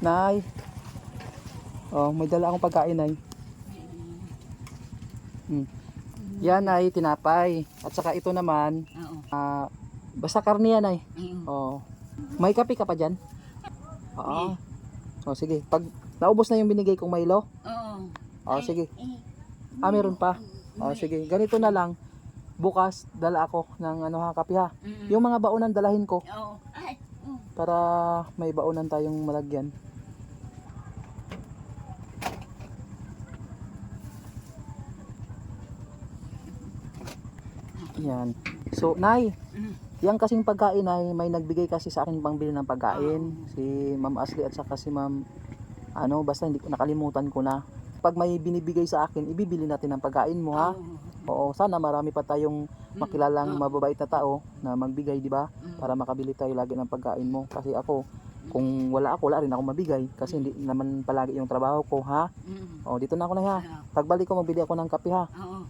Nay. Oh, may dala akong pagkain, Nay. Yan, Nay, tinapay. At saka ito naman, Oo. basta karne yan, Nay. Ayun. Oh. May kape ka pa dyan? Oo. Oh, sige. Pag naubos na yung binigay kong Milo, Oo. oh, sige. Meron pa. Oh, sige. Ganito na lang. Bukas, dala ako ng ano ha, kape ha. Yung mga baonan dalahin ko Oo. Ay. para may baonan tayong malagyan. Yan. So, Nay, yan kasing pagkain ay may nagbigay kasi sa akin pangbili ng pagkain. Si Ma'am Ashley at saka si Ma'am basta hindi ko nakalimutan ko na. Pag may binibigay sa akin, ibibili natin ng pagkain mo ha. Oo, sana marami pa tayong makilalang mababait na tao na magbigay, di ba? Para makabili tayo lagi ng pagkain mo. Kasi ako, kung wala ako, wala rin ako mabigay. Kasi hindi naman palagi yung trabaho ko, ha? O, dito na ako na ha. Pagbalik ko, magbili ako ng kape ha. Oo.